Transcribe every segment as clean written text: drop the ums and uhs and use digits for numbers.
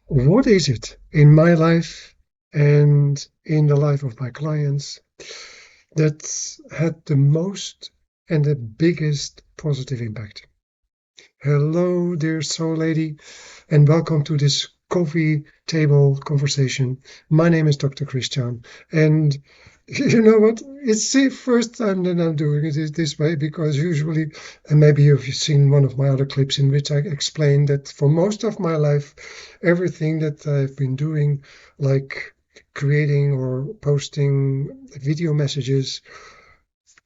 What is it in my life and in the life of my clients that had the most and the biggest positive impact? Hello, dear soul lady, and welcome to this coffee table conversation. My name is Dr. Christian, and you know what? It's the first time that I'm doing it this way because usually, and maybe you've seen one of my other clips in which I explain that for most of my life, everything that I've been doing, like creating or posting video messages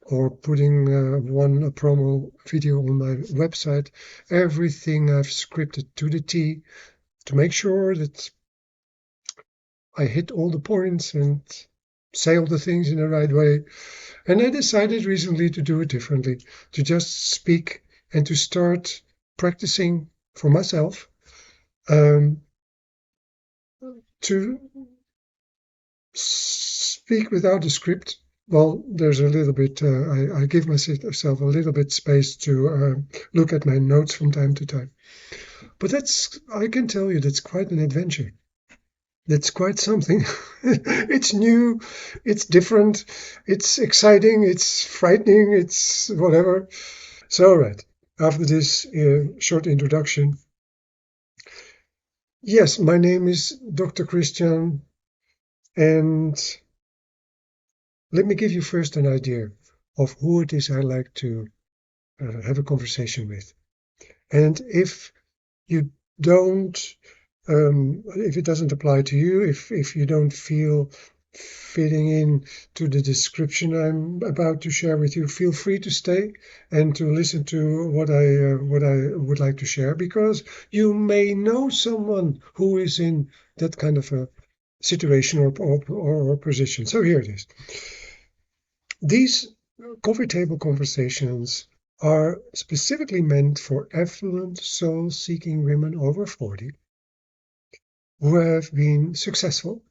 or putting a promo video on my website, everything I've scripted to the T to make sure that I hit all the points and say all the things in the right way. And I decided recently to do it differently, to just speak and to start practicing for myself um, to speak without a script. Well, there's a little bit, I give myself a little bit space to look at my notes from time to time. But I can tell you, that's quite an adventure. That's quite something. It's new, it's different, it's exciting, it's frightening, it's whatever. So, all right, after this short introduction, yes, my name is Dr. Christian, and let me give you first an idea of who it is I like to have a conversation with. And you don't, if it doesn't apply to you, if you don't feel fitting in to the description I'm about to share with you, feel free to stay and to listen to what I would like to share, because you may know someone who is in that kind of a situation or position. So here it is. These coffee table conversations are specifically meant for affluent, soul-seeking women over 40 who have been successful,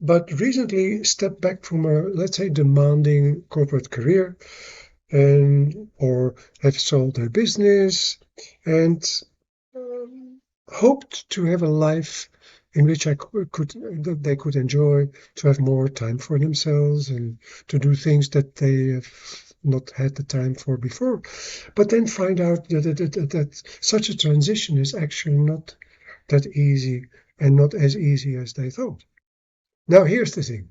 but recently stepped back from a, let's say, demanding corporate career and or have sold their business and hoped to have a life in which they could enjoy, to have more time for themselves and to do things that they have not had the time for before, but then find out that such a transition is actually not that easy and not as easy as they thought. Now, here's the thing.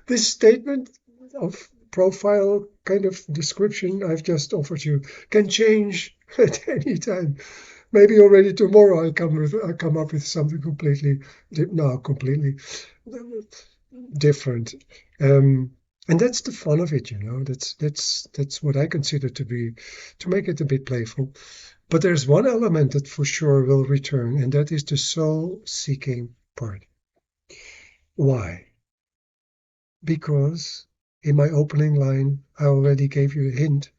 This statement of profile kind of description I've just offered you can change at any time. Maybe already tomorrow I come up with something completely different. And that's the fun of it, you know. That's what I consider to make it a bit playful. But there's one element that for sure will return, and that is the soul-seeking part. Why? Because in my opening line, I already gave you a hint.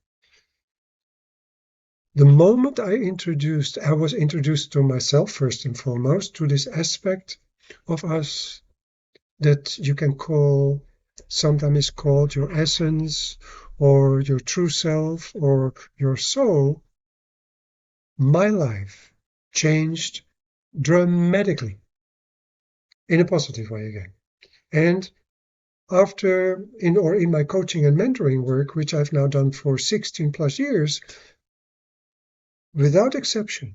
The moment I was introduced to myself first and foremost, to this aspect of us that you can call, sometimes called your essence or your true self or your soul, my life changed dramatically in a positive way again. And in my coaching and mentoring work, which I've now done for 16 plus years, without exception,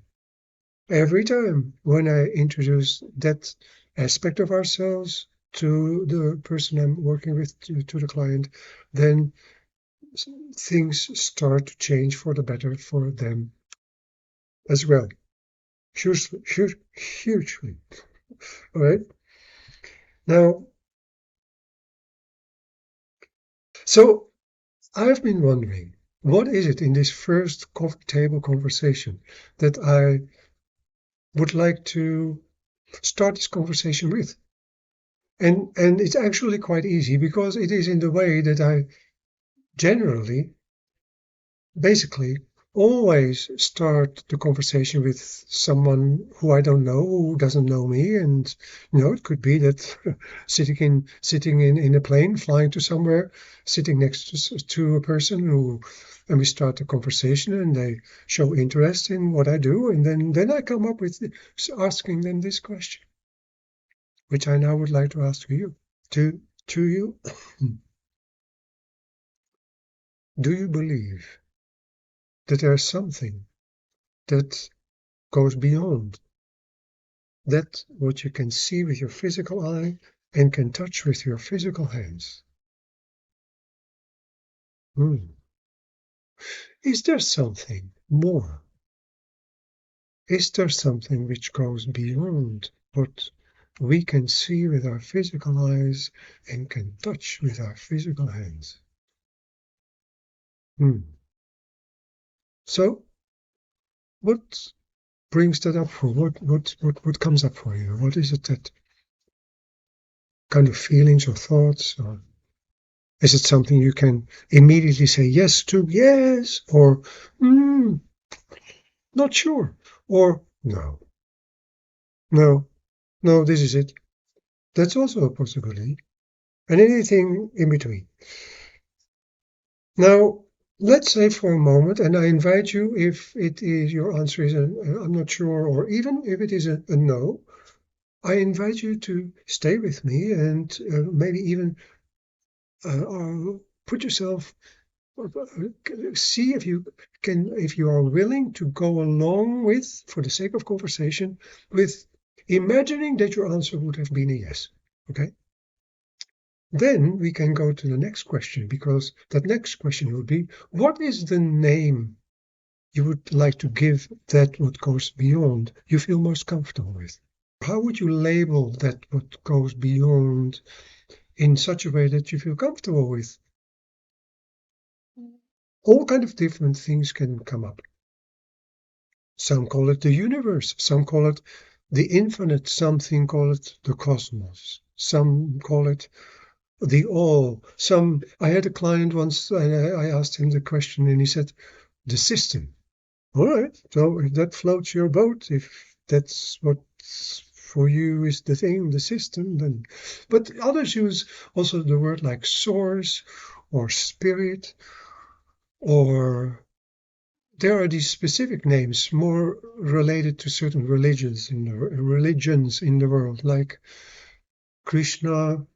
every time when I introduce that aspect of ourselves to the person I'm working with, to the client, then things start to change for the better for them as well. Hugely. All right. Now, so I've been wondering, what is it in this first coffee table conversation that I would like to start this conversation with? And it's actually quite easy because it is in the way that I generally, basically, always start the conversation with someone who I don't know, who doesn't know me. And it could be that sitting in a plane, flying to somewhere, sitting next to a person and we start a conversation, and they show interest in what I do, and then I come up with asking them this question, which I now would like to ask to you. To you, do you believe that there's something that goes beyond that what you can see with your physical eye and can touch with your physical hands? Hmm. Is there something more? Is there something which goes beyond what we can see with our physical eyes and can touch with our physical hands? Hmm. So, what brings that up for? What comes up for you? What is it, that kind of feelings or thoughts? Or is it something you can immediately say yes to? Yes, or not sure, or no, no, no, this is it. That's also a possibility. And anything in between. Now, let's say for a moment, and I invite you, if it is your answer is I'm not sure, or even if it is a no, I invite you to stay with me and maybe even put yourself, see if you are willing to go along with, for the sake of conversation, with imagining that your answer would have been a yes. Okay? Then we can go to the next question, because that next question would be, what is the name you would like to give that what goes beyond you feel most comfortable with? How would you label that what goes beyond in such a way that you feel comfortable with? All kind of different things can come up. Some call it the universe, some call it the infinite, something call it the cosmos, some call it the all. I had a client once, and I asked him the question, and he said, the system. All right, so if that floats your boat, if that's what for you is the thing, the system, then. But others use also the word like source or spirit, or there are these specific names more related to certain religions in the world, like Krishna,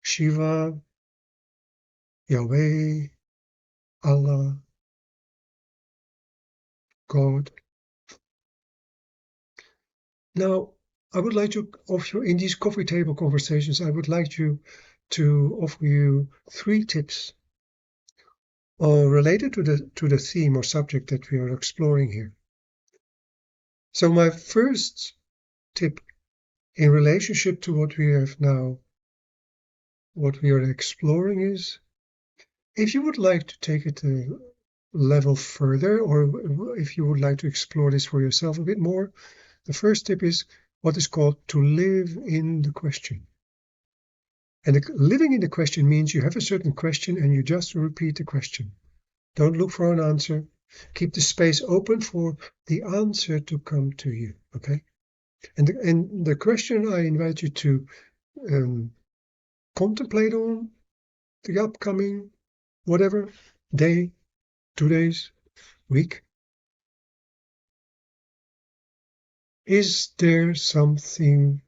Shiva, Yahweh, Allah, God. Now, I would like to offer you, in these coffee table conversations, I would like to offer you 3 tips related to the theme or subject that we are exploring here. So my first tip in relationship to what we have now, what we are exploring, is if you would like to take it a level further, or if you would like to explore this for yourself a bit more, the first tip is what is called to live in the question. And living in the question means you have a certain question and you just repeat the question. Don't look for an answer. Keep the space open for the answer to come to you. Okay? And the question I invite you to contemplate on the upcoming whatever day, 2 days, week. Is there something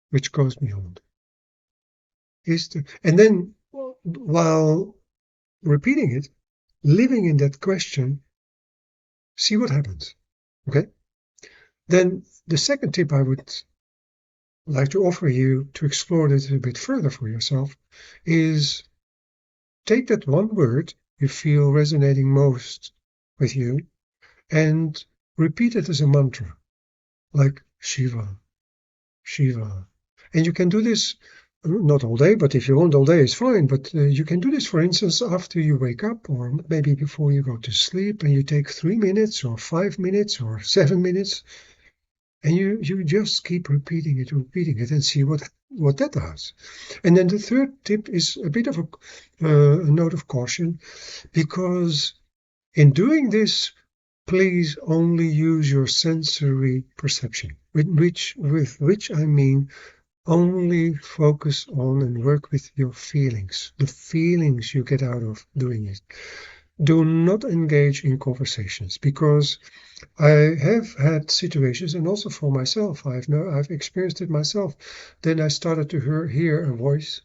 which goes beyond? And then while repeating it, living in that question, see what happens. Okay? Then the second tip I would like to offer you to explore this a bit further for yourself is take that one word you feel resonating most with you and repeat it as a mantra, like Shiva, Shiva. And you can do this not all day, but if you want all day, it's fine. But you can do this, for instance, after you wake up, or maybe before you go to sleep, and you take 3 minutes or 5 minutes or 7 minutes, and you just keep repeating it, and see what that does. And then the third tip is a bit of a note of caution, because In doing this, please only use your sensory perception, with which I mean only focus on and work with your feelings, the feelings you get out of doing it. Do not engage in conversations, because I have had situations, and also for myself, I've experienced it myself. Then I started to hear a voice,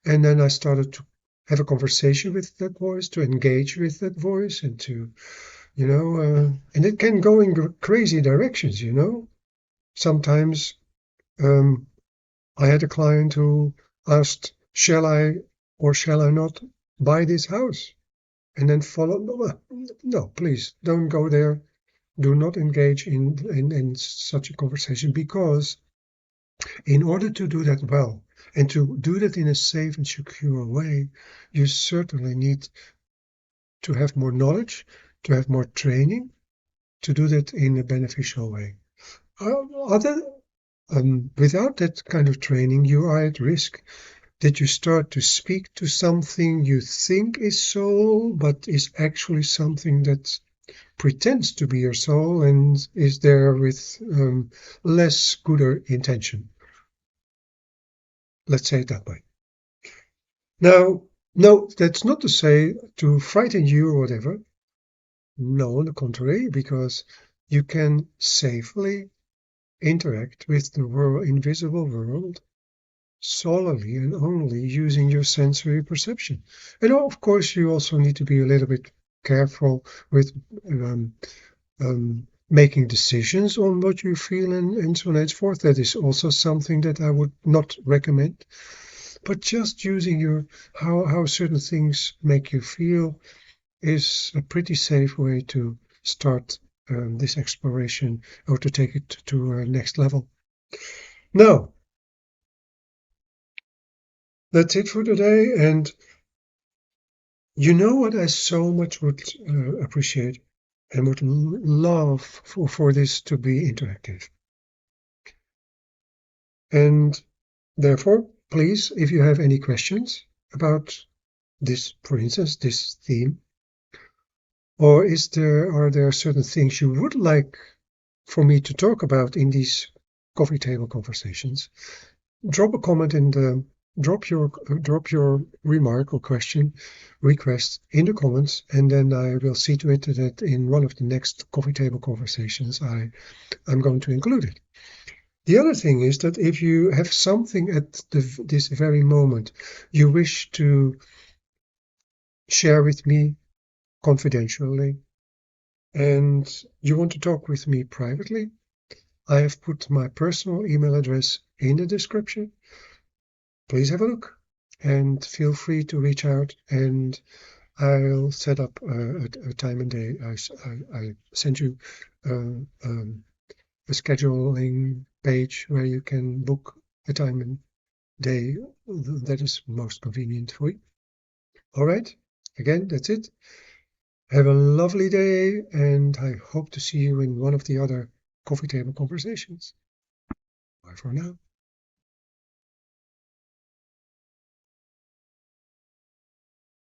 and then I started to have a conversation with that voice, to engage with that voice, and to, and it can go in crazy directions, Sometimes I had a client who asked, "Shall I or shall I not buy this house?" And then follow, no, no, please don't go there. Do not engage in such a conversation, because in order to do that well and to do that in a safe and secure way, you certainly need to have more knowledge, to have more training, to do that in a beneficial way. Other Without that kind of training, you are at risk that you start to speak to something you think is soul, but is actually something that pretends to be your soul and is there with less gooder intention. Let's say it that way. Now, no, that's not to say to frighten you or whatever. No, on the contrary, because you can safely interact with the invisible world solely and only using your sensory perception. And of course, you also need to be a little bit careful with making decisions on what you feel and so on and so forth. That is also something that I would not recommend. But just using how certain things make you feel is a pretty safe way to start this exploration, or to take it to a next level. Now, that's it for today. And you know what I so much would appreciate and would love for this to be interactive. And therefore, please, if you have any questions about this, for instance, this theme, or are there certain things you would like for me to talk about in these coffee table conversations, drop a comment in the drop your remark or question request in the comments, and then I will see to it that in one of the next coffee table conversations I'm going to include it. The other thing is that if you have something at this very moment you wish to share with me confidentially, and you want to talk with me privately, I have put my personal email address in the description. Please have a look and feel free to reach out, and I'll set up a time and day. I send you a scheduling page where you can book a time and day that is most convenient for you. All right. Again, that's it. Have a lovely day, and I hope to see you in one of the other coffee table conversations. Bye for now.